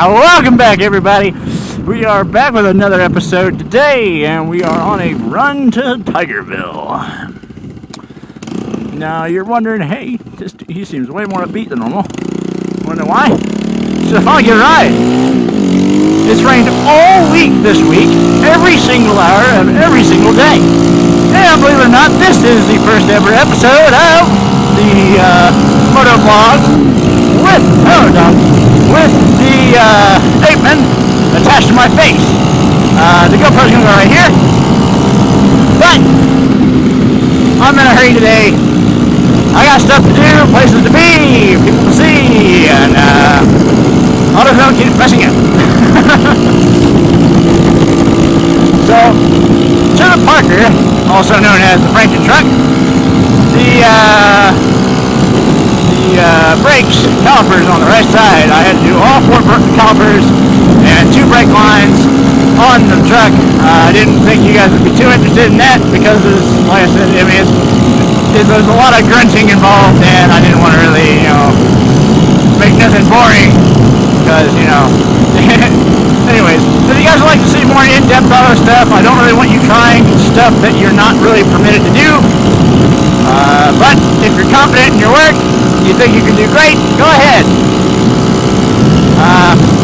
Welcome back, everybody. We are back with another episode today, and we are on a run to Tigerville. Now, you're wondering, hey, he seems way more upbeat than normal. Wanna know why? So I finally get a ride. It's rained all week this week, every single hour of every single day. And believe it or not, this is the first ever episode of the motovlog with the apeman attached to my face. The GoPro's gonna go right here, but I'm in a hurry today. I got stuff to do, places to be, people to see, and autophone keeps messing up. So, to the Parker, also known as the Franken truck, the brakes, calipers on the right side. I had to do all 4 calipers and 2 brake lines on the truck. I didn't think you guys would be too interested in that because, like I said, I mean, there's a lot of grunting involved, and I didn't want to really, make nothing boring because, anyways, if you guys would like to see more in-depth auto stuff, I don't really want you trying stuff that you're not really permitted to do. But if you're confident in your work, you think you can do great, go ahead.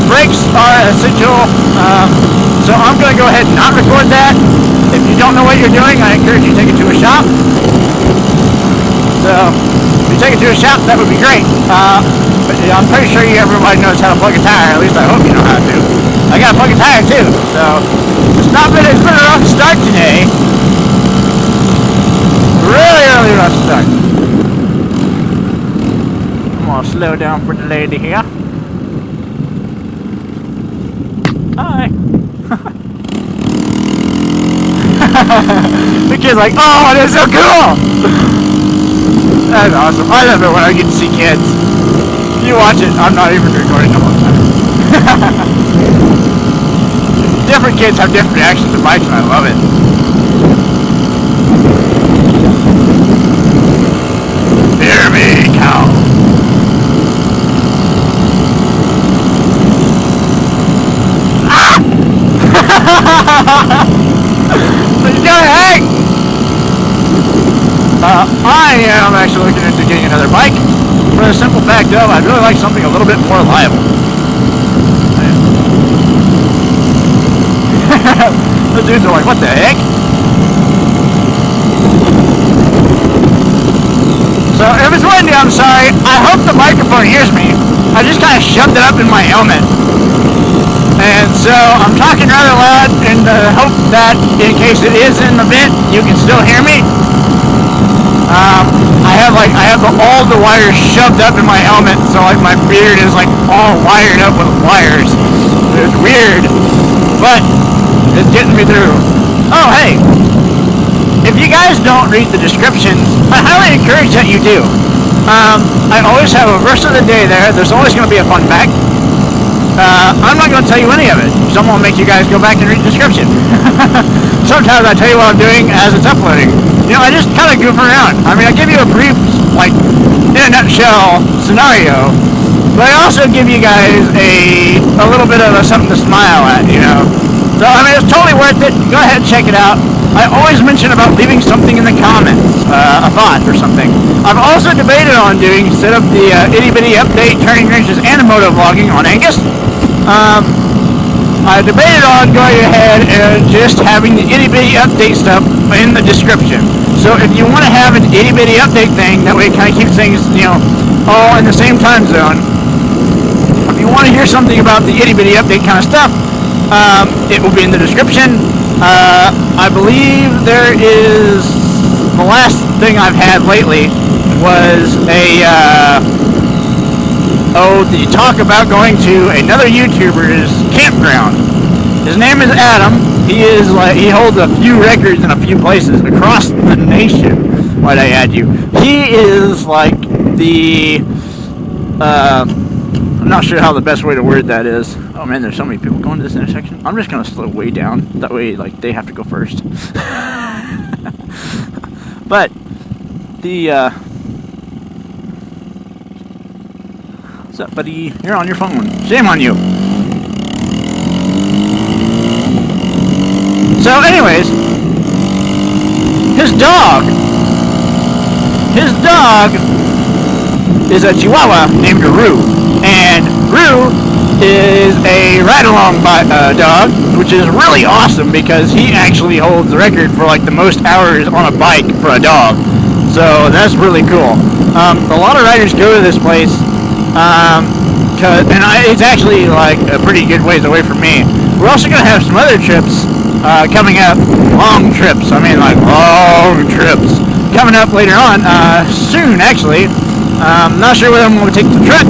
Brakes are essential, so I'm going to go ahead and not record that. If you don't know what you're doing, I encourage you to take it to a shop. So, if you take it to a shop, that would be great. But I'm pretty sure everybody knows how to plug a tire, at least I hope you know how to. I got to plug a tire too, so it's been a rough start today. Really rough start. I'm gonna slow down for the lady here. Hi. The kid's like, oh, that's so cool. That's awesome. I love it when I get to see kids. You watch it. I'm not even recording them all the time. Different kids have different reactions to bikes, and I love it. Hear me, cow. Ah! You gotta hang! I am actually looking into getting another bike for the simple fact of I'd really like something a little bit more reliable. The dudes are like, what the heck? So if it's windy, I'm sorry. I hope the microphone hears me. I just kind of shoved it up in my helmet. And so I'm talking rather loud in the hope that in case it is in the vent, you can still hear me. I have all the wires shoved up in my helmet, so like my beard is like all wired up with wires. It's weird, but it's getting me through. Oh, hey. If you guys don't read the descriptions, I highly encourage that you do. I always have a verse of the day there. There's always going to be a fun fact. I'm not going to tell you any of it, because I'm going to make you guys go back and read the description. Sometimes I tell you what I'm doing as it's uploading. I just kind of goof around. I mean, I give you a brief, in a nutshell scenario, but I also give you guys a little bit of something to smile at, So, I mean, it's totally worth it. Go ahead and check it out. I always mention about leaving something in the comments, a thought or something. I've also debated on doing, instead of the itty-bitty update, turning wrenches, and motovlogging on Angus, I debated on going ahead and just having the itty-bitty update stuff in the description. So if you want to have an itty-bitty update thing, that way it kind of keeps things, all in the same time zone. If you want to hear something about the itty-bitty update kind of stuff, it will be in the description. I believe there is, the last thing I've had lately was the talk about going to another YouTuber's campground. His name is Adam. He holds a few records in a few places across the nation. Why'd I add you? He is like the, I'm not sure how the best way to word that is. Oh man, there's so many people going to this intersection. I'm just gonna slow way down. That way, they have to go first. But the What's up, buddy? You're on your phone. Shame on you. So, anyways, his dog is a Chihuahua named Rue, and Rue is a ride-along dog, which is really awesome because he actually holds the record for like the most hours on a bike for a dog. So that's really cool. A lot of riders go to this place, it's actually like a pretty good ways away from me. We're also gonna have some other trips coming up, long trips. I mean, like long trips coming up later on, soon actually. I'm not sure whether I'm going to take the truck.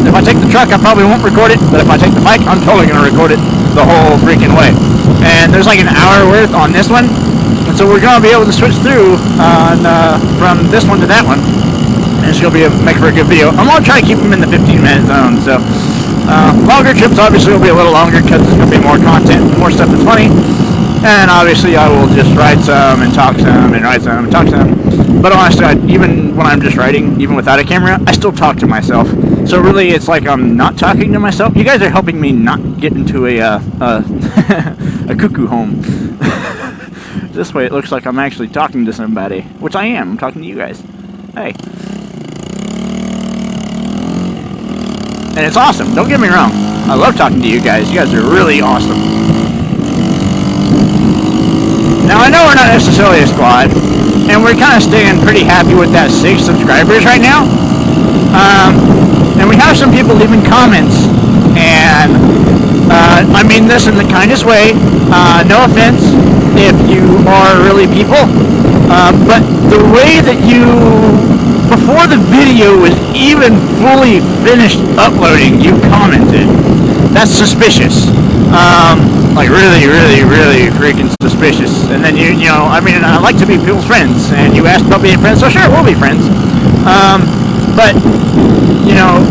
If I take the truck, I probably won't record it, but if I take the bike, I'm totally going to record it the whole freaking way. And there's like an hour worth on this one, and so we're going to be able to switch through from this one to that one, and it's going to make for a good video. I'm going to try to keep them in the 15-minute zone, so longer trips obviously will be a little longer because there's going to be more content, more stuff that's funny. And obviously I will just ride some and talk some and ride some and talk some. But honestly, even when I'm just riding, even without a camera, I still talk to myself. So really, it's like I'm not talking to myself. You guys are helping me not get into a cuckoo home. This way it looks like I'm actually talking to somebody. Which I am. I'm talking to you guys. Hey. And it's awesome. Don't get me wrong. I love talking to you guys. You guys are really awesome. Now, I know we're not necessarily a squad, and we're kind of staying pretty happy with that 6 subscribers right now. And we have some people leaving comments, and I mean this in the kindest way. No offense if you are really people, but the way that you, before the video was even fully finished uploading, you commented. That's suspicious. Like really, really, really freaking suspicious. And then you know, I mean, I like to be people's friends, and you asked about being friends, so sure, we'll be friends. But, you know,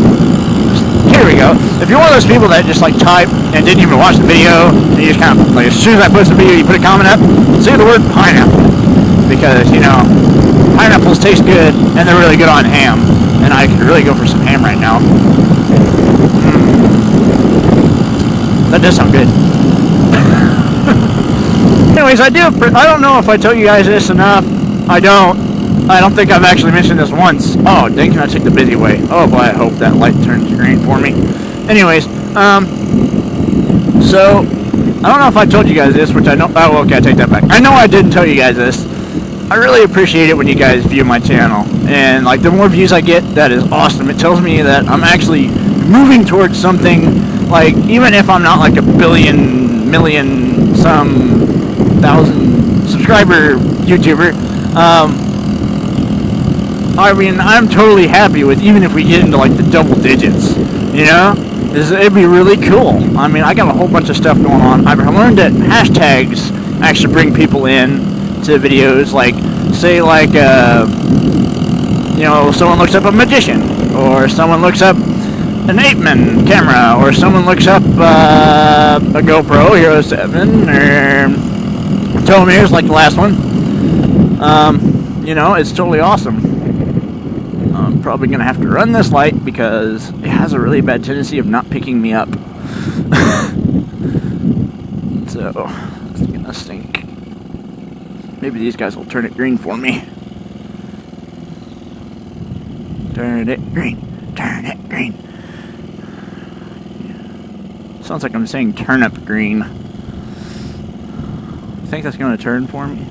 here we go. If you're one of those people that just like type and didn't even watch the video, and you just kind of, like, as soon as I post the video, you put a comment up, say the word pineapple. Because, you know, pineapples taste good, and they're really good on ham. And I could really go for some ham right now. That does sound good. Anyways, I don't know if I told you guys this enough. I don't think I've actually mentioned this once. Oh, dang, can I take the busy way? Oh boy, I hope that light turns green for me. Anyways, so, I don't know if I told you guys this, which I know, oh, okay, I take that back. I know I didn't tell you guys this. I really appreciate it when you guys view my channel. And, like, the more views I get, that is awesome. It tells me that I'm actually moving towards something, like, even if I'm not like a million, some thousand subscriber YouTuber, I mean, I'm totally happy with, even if we get into like the double digits, you know, it'd be really cool. I mean, I got a whole bunch of stuff going on. I've learned that hashtags actually bring people in to videos, like, say, like, you know, someone looks up a magician, or someone looks up an apeman camera, or someone looks up a GoPro Hero 7, or telemeters like the last one. You know, it's totally awesome. I'm probably gonna have to run this light because it has a really bad tendency of not picking me up. So it's gonna stink. Maybe these guys will turn it green for me. Turn it green. Turn it green. Sounds like I'm saying turnip green. Think that's gonna turn for me?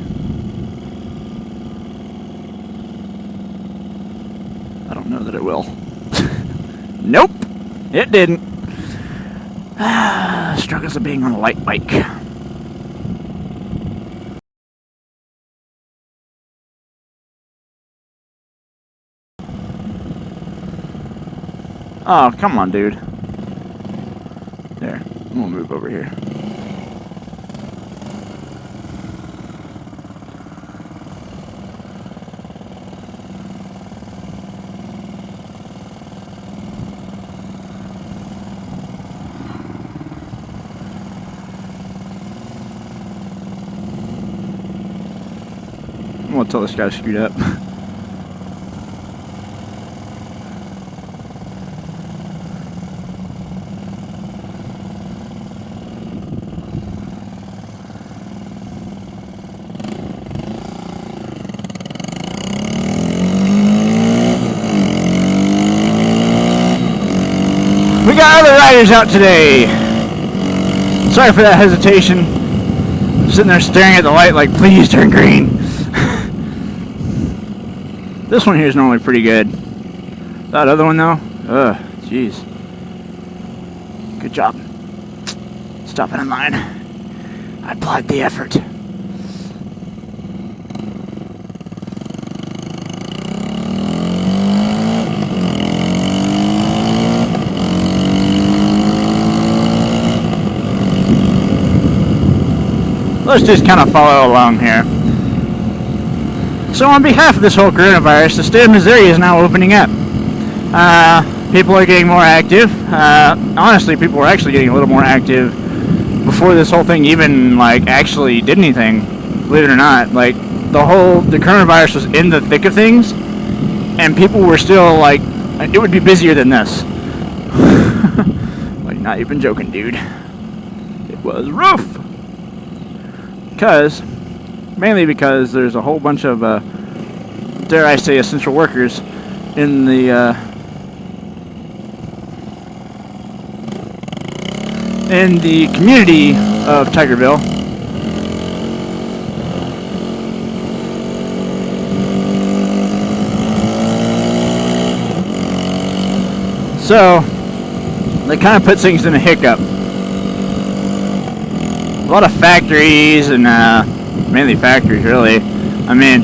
I don't know that it will. Nope, it didn't. Struggles of being on a light bike. Oh, come on, dude. There, I'm gonna move over here. I'm gonna tell this guy to scoot up. got other riders out today. Sorry for that hesitation. I'm sitting there staring at the light like, please turn green. This one here is normally pretty good. That other one though, ugh, jeez. Good job. Stopping in line. I applaud the effort. Let's just kind of follow along here. So on behalf of this whole coronavirus, the state of Missouri is now opening up. People are getting more active. Honestly, people were actually getting a little more active before this whole thing even like actually did anything. Believe it or not, like the coronavirus was in the thick of things, and people were still like, it would be busier than this. Like, not even joking, dude. It was rough. Mainly because there's a whole bunch of, dare I say, essential workers in the community of Tigerville. So, that kind of puts things in a hiccup. A lot of factories and mainly factories, really. I mean,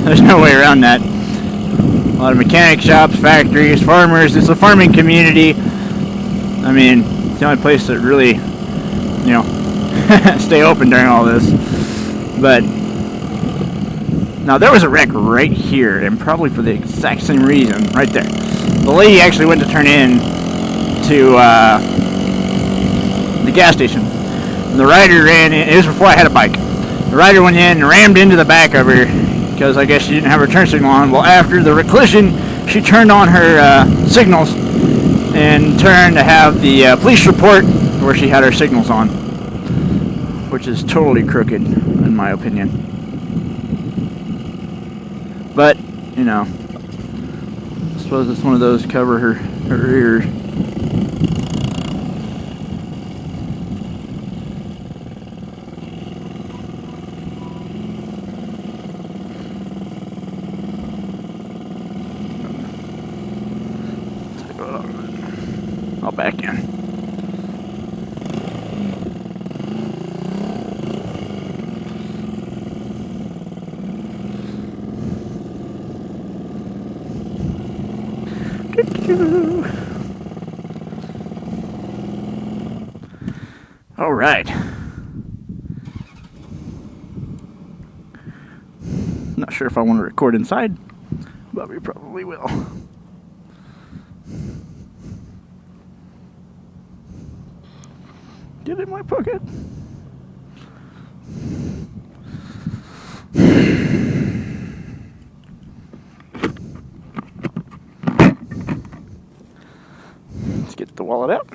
there's no way around that. A lot of mechanic shops, factories, farmers. It's a farming community. I mean, it's the only place that really, you know, stay open during all this. But now there was a wreck right here, and probably for the exact same reason, right there. The lady actually went to turn in to the gas station. And the rider ran in. It was before I had a bike. The rider went in and rammed into the back of her because I guess she didn't have her turn signal on. Well, after the collision, she turned on her signals and turned to have the police report where she had her signals on, which is totally crooked, in my opinion. But, you know, I suppose it's one of those cover her ears. I'll back in. All right. Not sure if I want to record inside, but we probably will. Get in my pocket. Let's get the wallet out,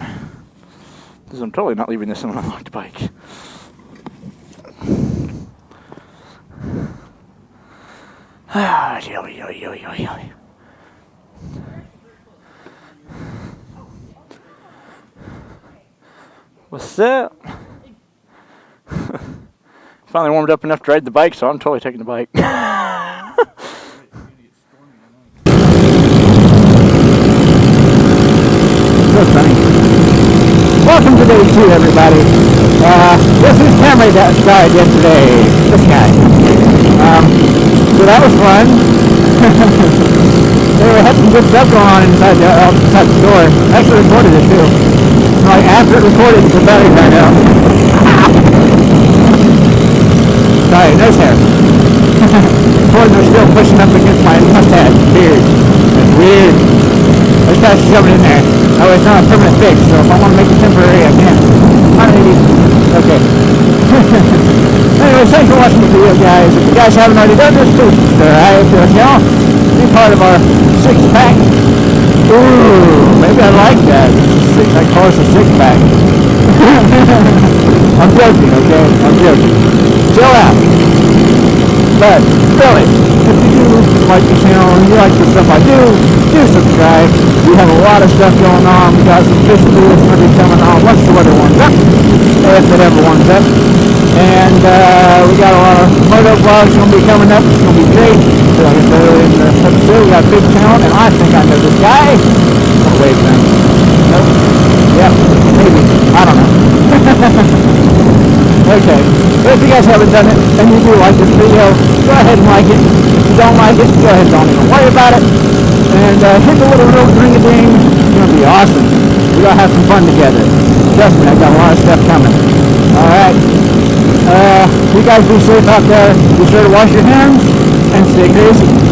because I'm totally not leaving this on an unlocked bike. What's up? Finally warmed up enough to ride the bike, so I'm totally taking the bike. So funny. Welcome to day 2, everybody. This is Camry that died yesterday. This guy. So that was fun. They had some good stuff going on inside the store. I actually recorded it too. Like after it recorded, the battery ran out. Sorry, nose hair. Recording was still pushing up against my mustache beard. It's weird. I just gotta shove it in there. Oh, it's not a permanent fix, so if I want to make it temporary, I can. Okay. Anyway, thanks for watching the video, guys. If you guys haven't already done this, please subscribe to our channel. Be part of our 6-pack. Ooh, maybe I like that. I call this a 6-pack. I'm joking, okay? I'm joking. Chill out. But, really, if you do like the channel and you like the stuff I do, do subscribe. We have a lot of stuff going on. We got some fishing videos going to be coming on once the weather warms up, if it ever warms up. And we got a lot of moto vlogs going to be coming up. It's going to be great. So like I said in the episode, we got a big channel, and I think I know this guy. Oh, wait a minute. Nope. Yeah, maybe. I don't know. Okay. But if you guys haven't done it, and you do like this video, go ahead and like it. If you don't like it, go ahead and don't even worry about it. And hit the little ring-a-ding. It's going to be awesome. We're going to have some fun together. Trust me, I've got a lot of stuff coming. Alright. You guys be safe out there. Be sure to wash your hands and stay crazy.